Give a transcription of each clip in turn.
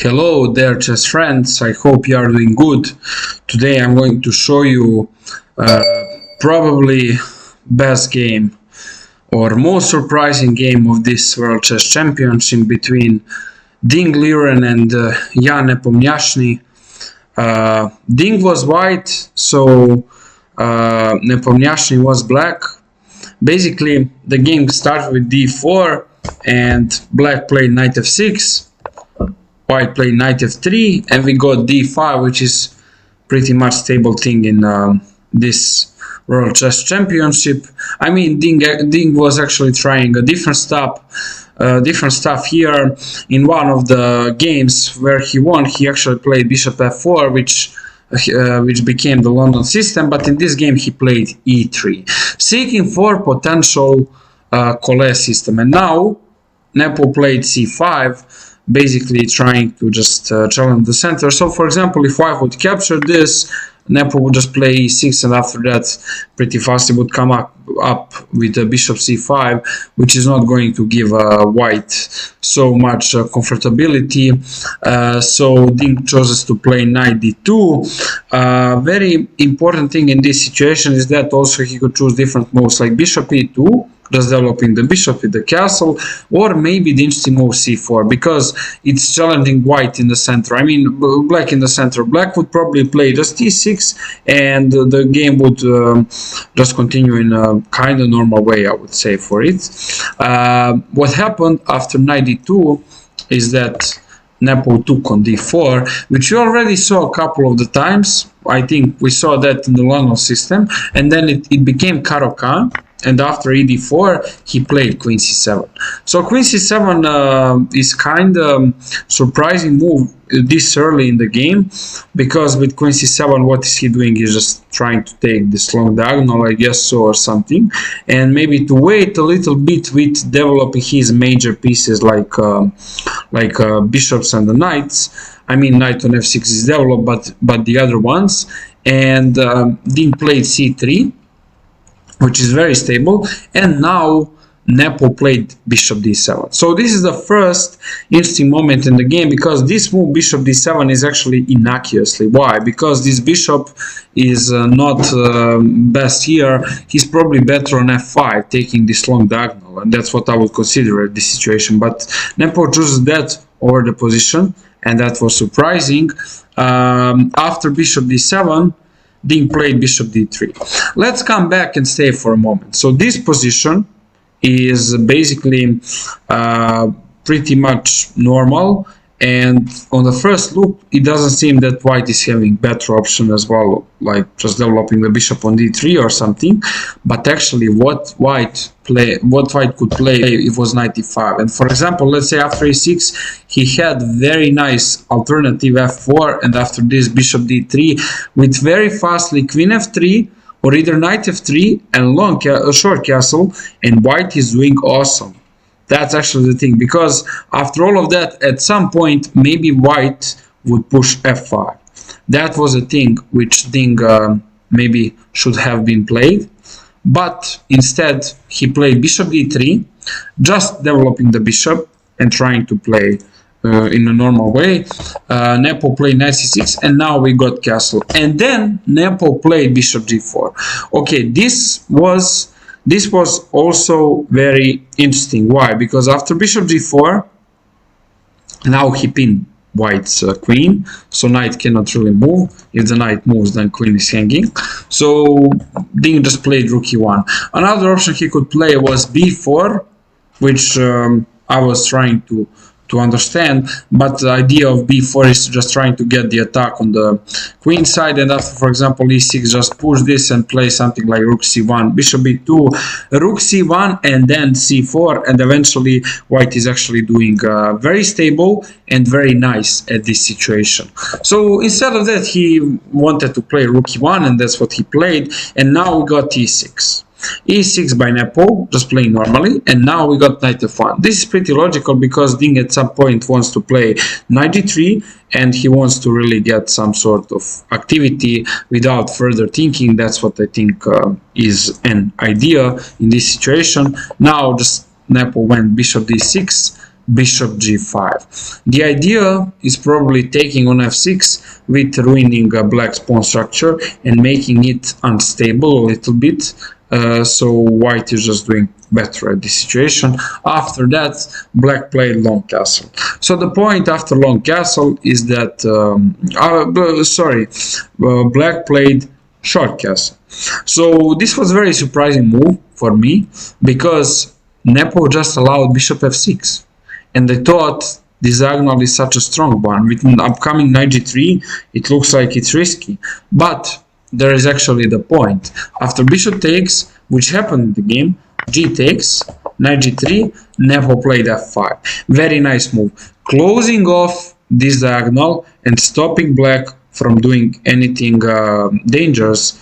Hello there, chess friends. I hope you are doing good. Today I'm going to show you probably best game or most surprising game of this World Chess Championship between Ding Liren and Jan Nepomniachtchi. Ding was white, so Nepomniachtchi was black. Basically, the game started with d4 and black played knight f6. White played knight f3 and we got d5, which is pretty much stable thing in this World Chess Championship. I mean, Ding was actually trying a different stuff here. In one of the games where he won, he actually played bishop f4, which became the London system, but in this game he played e3, seeking for potential Collet system. And now Nepo played c5, basically trying to just challenge the center. So for example, if white would capture this, Nepo would just play e6, and after that pretty fast he would come up with a bishop c5, which is not going to give white so much comfortability. So Ding chooses to play knight d2. Very important thing in this situation is that also he could choose different moves like bishop e2, just developing the bishop with the castle, or maybe the interesting move c4, because it's challenging white in the center. I mean, black in the center. Black would probably play just e6, and the game would just continue in a kind of normal way, I would say, for it. What happened after knight d2 is that Nepo took on d4, which we already saw a couple of the times. I think we saw that in the London system, and then it became Caro-Kann. And after ed4, he played queen c7. So queen c7 is kind of surprising move this early in the game, because with queen c7, what is he doing? He's just trying to take this long diagonal, I guess so, or something, and maybe to wait a little bit with developing his major pieces like bishops and the knights. I mean, knight on f6 is developed, but the other ones. And Ding played c3, which is very stable, and now Nepo played bishop d7. So this is the first interesting moment in the game, because this move bishop d7 is actually innocuously. Why? Because this bishop is not best here. He's probably better on f5, taking this long diagonal, and that's what I would consider at this situation. But Nepo chooses that over the position, and that was surprising. After bishop d7, Ding played bishop d3. Let's come back and stay for a moment. So this position is basically pretty much normal, and on the first look it doesn't seem that white is having better option as well, like just developing the bishop on d3 or something. But actually what white could play, it was knight e5. And for example, let's say after e6 he had very nice alternative f4, and after this bishop d3 with very fastly queen f3 or either knight f3 and short castle, and white is doing awesome. That's actually the thing, because after all of that, at some point maybe white would push f5. That was a thing which Ding maybe should have been played, but instead he played bishop d3, just developing the bishop and trying to play in a normal way. Nepo played knight c6, and now we got castle, and then Nepo played bishop g4. Okay, this was also very interesting. Why? Because after bishop g4, now he pinned white's queen, so knight cannot really move. If the knight moves, then queen is hanging. So Ding just played rook e1. Another option he could play was b4, which I was trying to understand, but the idea of b4 is just trying to get the attack on the queen side, and after, for example, e6, just push this and play something like rook c1, bishop b2, rook c1, and then c4, and eventually white is actually doing very stable and very nice at this situation. So instead of that, he wanted to play rook e1, and that's what he played, and now we got e6. e6 by Nepo, just playing normally, and now we got knight f1. This is pretty logical, because Ding at some point wants to play knight g3, and he wants to really get some sort of activity without further thinking. That's what I think is an idea in this situation. Now just Nepo went bishop d6, bishop g5. The idea is probably taking on f6 with ruining black's pawn structure and making it unstable a little bit. So white is just doing better at this situation. After that, black played long castle. So the point after long castle is that black played short castle. So this was a very surprising move for me, because Nepo just allowed bishop f6, and I thought this diagonal is such a strong one. With an upcoming knight g3, it looks like it's risky, but there is actually the point. After bishop takes, which happened in the game, g takes, knight g3, Nepo played f5. Very nice move, closing off this diagonal and stopping black from doing anything dangerous,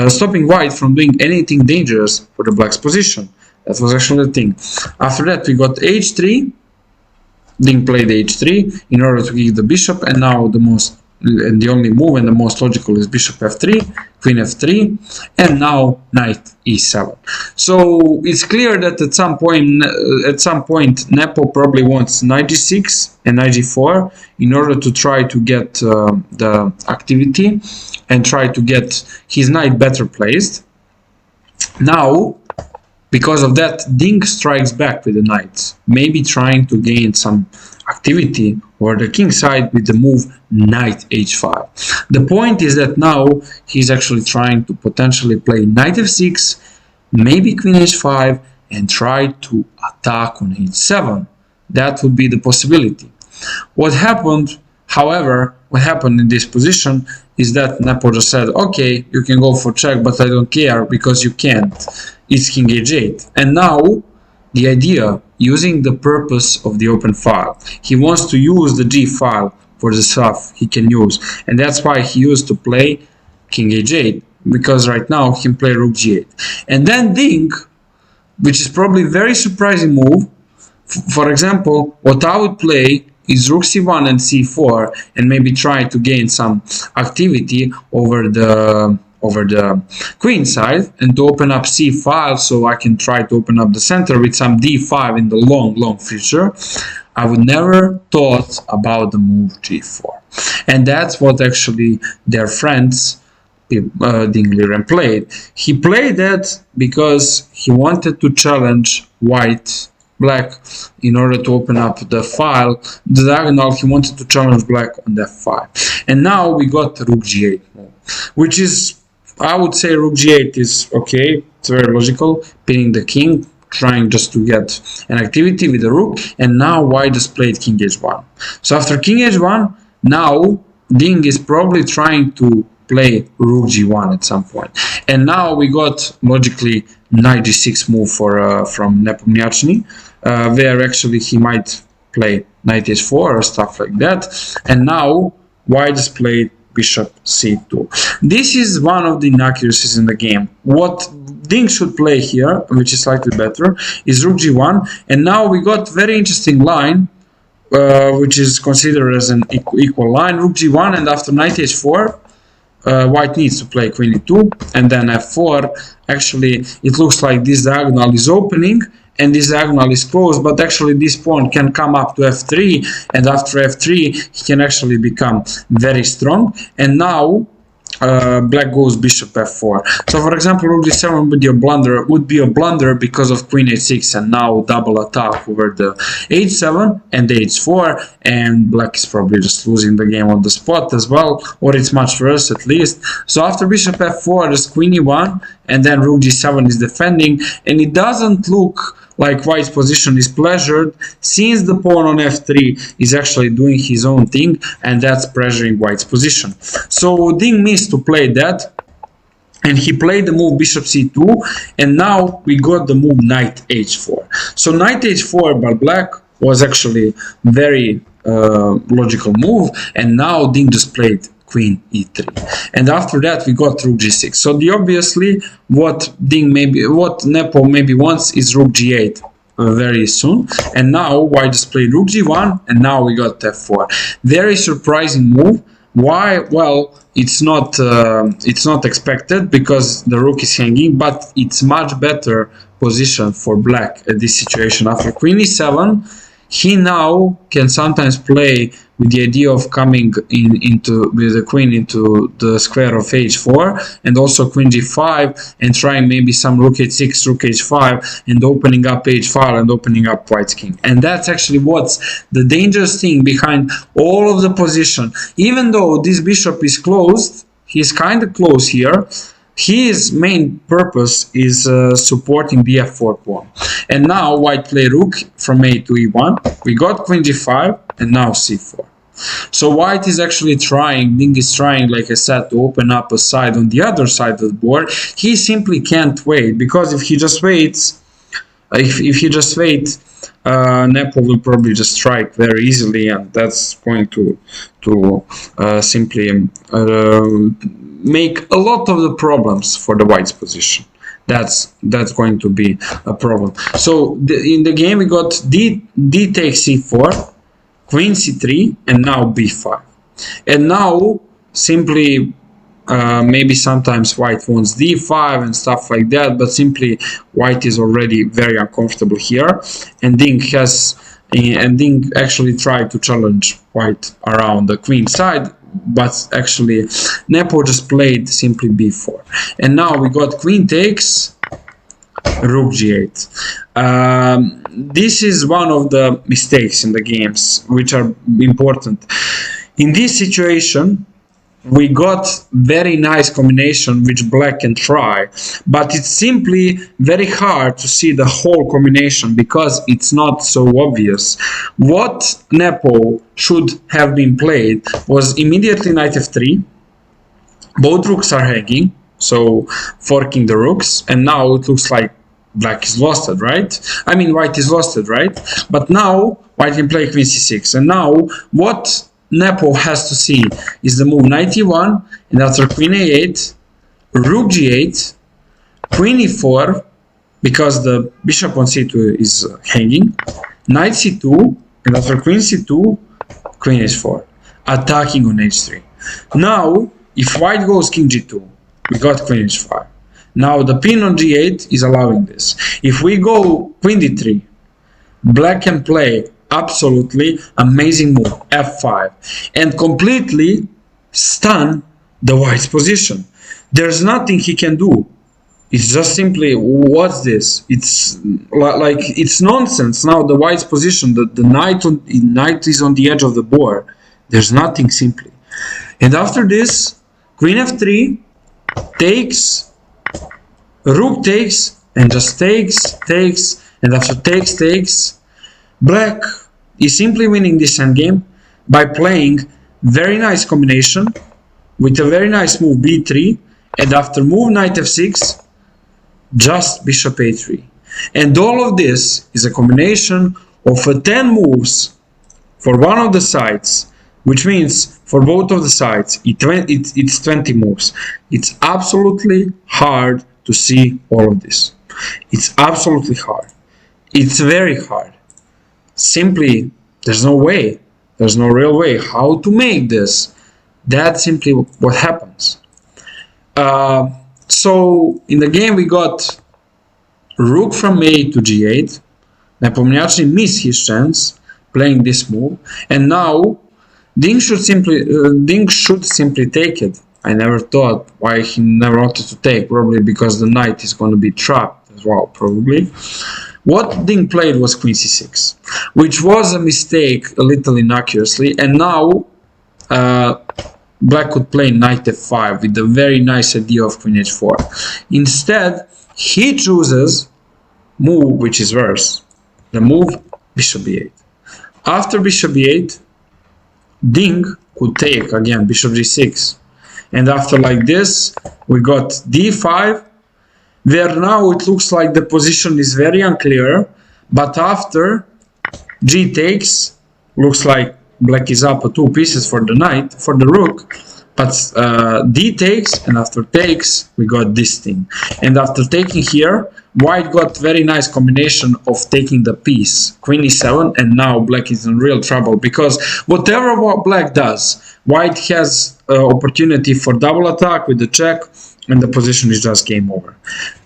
stopping white from doing anything dangerous for the black's position. That was actually the thing. After that, we got h3. Ding played h3 in order to kick the bishop, and now the only move and the most logical is bishop f3, queen f3, and now knight e7. So it's clear that at some point Nepo probably wants knight g6 and knight g4 in order to try to get the activity and try to get his knight better placed. Now, because of that, Ding strikes back with the knights, maybe trying to gain some activity over the king side with the move knight h5. The point is that now he's actually trying to potentially play knight f6, maybe queen h5, and try to attack on h7. That would be the possibility. What happened in this position is that Nepo just said, okay, you can go for check, but I don't care because you can't. It's king h8. And now the idea, using the purpose of the open file, he wants to use the g file for the stuff he can use, and that's why he used to play king h8, because right now he can play rook g8. And then Ding, which is probably a very surprising move, for example, what I would play is rook c1 and c4, and maybe try to gain some activity over the queen side, and to open up c file, so I can try to open up the center with some d5 in the long future. I would never thought about the move g4, and that's what actually their friends Ding Liren played. He played that because he wanted to challenge black in order to open up the file, the diagonal. He wanted to challenge black on f5, and now we got rook g8 move, which is, I would say, rook g8 is okay. It's very logical, pinning the king, trying just to get an activity with the rook, and now white just played king h1. So after king h1, now Ding is probably trying to play rook g1 at some point, and now we got logically knight g6 move from Nepomniachtchi, where actually he might play knight h4 or stuff like that, and now white just played bishop c2. This is one of the inaccuracies in the game. What Ding should play here, which is slightly better, is rook g1, and now we got very interesting line, which is considered as an equal line, rook g1, and after knight h4, white needs to play queen e2, and then f4. Actually, it looks like this diagonal is opening and this diagonal is closed, but actually this pawn can come up to f3, and after f3 he can actually become very strong, and now black goes bishop f4. So for example, rook g7 would be a blunder because of queen h6, and now double attack over the h7 and h4, and black is probably just losing the game on the spot as well, or it's much worse at least. So after bishop f4, just queen e1, and then rook g7 is defending, and it doesn't look like white's position is pleasured, since the pawn on f3 is actually doing his own thing, and that's pressuring white's position. So Ding missed to play that, and he played the move bishop c2, and now we got the move knight h4. So knight h4 by black was actually very logical move, and now Ding just played queen e3, and after that we got rook g6. So obviously what Nepo maybe wants is rook g8 very soon, and now white just played rook g1, and now we got f4. Very surprising move. Why? Well, it's not expected because the rook is hanging, but it's much better position for black at this situation. After queen e7, he now can sometimes play with the idea of coming into with the queen into the square of h4 and also queen g5 and trying maybe some rook h6, rook h5 and opening up h5 and opening up white's king. And that's actually what's the dangerous thing behind all of the position. Even though this bishop is closed, he's kind of close here, his main purpose is supporting the f4 pawn. And now white play rook from a to e1. We got queen g5 and now c4. So white is actually trying, Ding is trying, like I said, to open up a side on the other side of the board. He simply can't wait, because if he just waits, Nepo will probably just strike very easily, and that's going to simply make a lot of the problems for the white's position. That's going to be a problem. So in the game we got d takes c4, queen c3, and now b5. And now simply maybe sometimes white wants d5 and stuff like that, but simply white is already very uncomfortable here, and Ding actually tried to challenge white around the queen side, but actually Nepo just played simply b4. And now we got queen takes, rook g8. This is one of the mistakes in the games which are important. In this situation we got very nice combination which black can try, but it's simply very hard to see the whole combination because it's not so obvious. What Nepo should have been played was immediately knight f3. Both rooks are hanging, so forking the rooks, and now it looks like black is lost, right? I mean white is lost, right? But now white can play queen c6, and now what Nepo has to see is the move knight e1, and after queen a8, rook g8, queen e4, because the bishop on c2 is hanging, knight c2, and after queen c2, queen h4, attacking on h3. Now, if white goes king g2, we got queen h5. Now the pin on g8 is allowing this. If we go queen d3, black can play absolutely amazing move, f5, and completely stun the white's position. There's nothing he can do. It's just simply, what's this? It's like, it's nonsense. Now the white's position, the knight is on the edge of the board. There's nothing simply. And after this, queen f3 takes, rook takes, and just takes, and after takes, black is simply winning this endgame by playing very nice combination with a very nice move b3, and after move knight f6, just bishop a3. And all of this is a combination of 10 moves for one of the sides, which means for both of the sides it's 20 moves. It's absolutely hard to see all of this. It's absolutely hard. It's very hard. Simply, there's no way, there's no real way how to make this. That's simply what happens. So in the game we got rook from a to g8. Nepomniachtchi missed his chance playing this move, and now Ding should simply take it. I never thought why he never wanted to take, probably because the knight is going to be trapped as well, probably. What Ding played was queen c6, which was a mistake a little inaccurately, and now black could play knight f5 with a very nice idea of queen h4. Instead, he chooses move which is worse, the move bishop b8. After bishop b8, Ding could take again bishop g6, and after like this we got d5, where now it looks like the position is very unclear, but after g takes, looks like black is up 2 pieces for the knight, for the rook, but d takes, and after takes we got this thing. And after taking here, white got very nice combination of taking the piece, queen e7, and now black is in real trouble, because whatever what black does, white has opportunity for double attack with the check, and the position is just game over.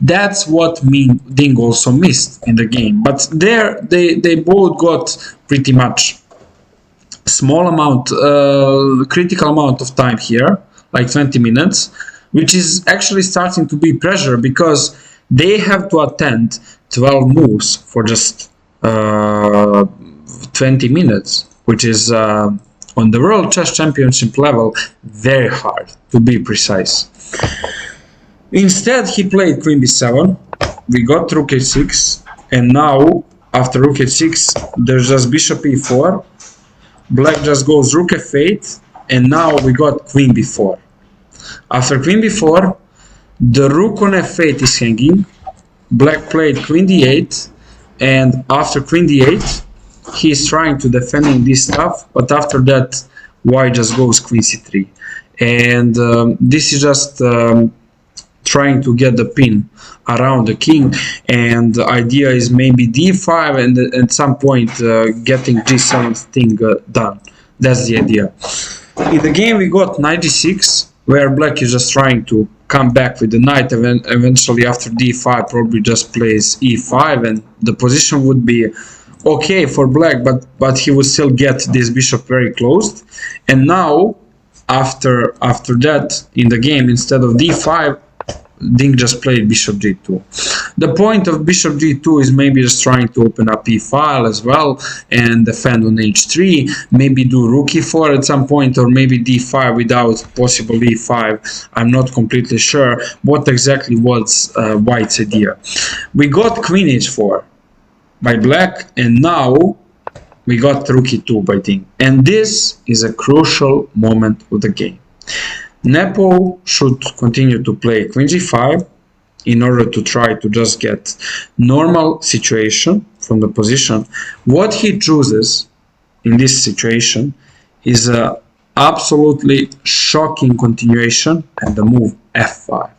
That's what Ding also missed in the game. But there they both got pretty much small amount, critical amount of time here, like 20 minutes, which is actually starting to be pressure because they have to attend 12 moves for just 20 minutes, which is on the World Chess Championship level very hard, to be precise. Instead, he played Queen b7, we got Rook h6, and now after Rook h6 there's just Bishop e4, Black just goes Rook f8, and now we got Queen b4. After Queen b4, the Rook on f8 is hanging, Black played Queen d8, and after Queen d8, he is trying to defending this stuff, but after that, White just goes Queen c3. And this is just trying to get the pin around the king, and the idea is maybe d5 and at some point getting g7 thing done. That's the idea. In the game we got knight d6, where Black is just trying to come back with the knight, and eventually after d5 probably just plays e5, and the position would be okay for Black, but he would still get this bishop very closed. And now after that in the game, instead of d5, Ding just played bishop g2. The point of bishop g2 is maybe just trying to open up e-file as well and defend on h3, maybe do rook e4 at some point, or maybe d5 without possible e5. I'm not completely sure what exactly was White's idea. We got queen h4 by Black, and now we got rook e2 by Ding. And this is a crucial moment of the game. Nepo should continue to play Queen g5 in order to try to just get normal situation from the position. What he chooses in this situation is a absolutely shocking continuation and the move f5.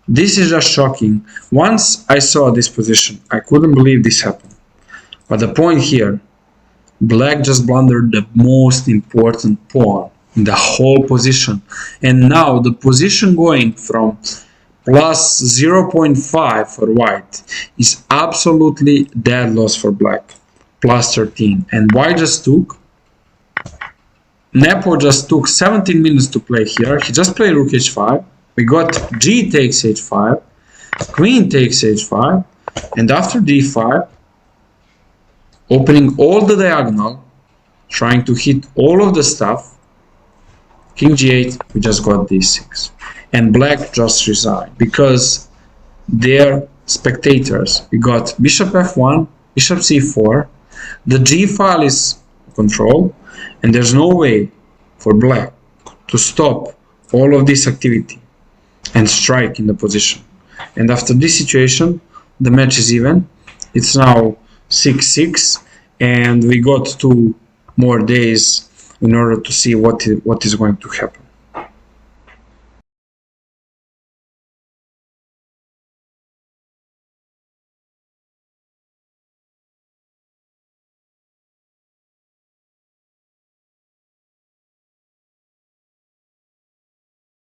This is just shocking. Once I saw this position, I couldn't believe this happened. But the point here, Black just blundered the most important pawn in the whole position, and now the position going from plus 0.5 for White is absolutely dead loss for Black, plus 13, and White just took, Nepo just took 17 minutes to play here. He just played rook h5, we got g takes h5, queen takes h5, and after d5, opening all the diagonal, trying to hit all of the stuff, king g8, we just got d6. And Black just resigned because they're spectators. We got bishop f1, bishop c4, the g file is controlled, and there's no way for Black to stop all of this activity and strike in the position. And after this situation, the match is even. It's now 6-6, and we got 2 more days in order to see what is going to happen.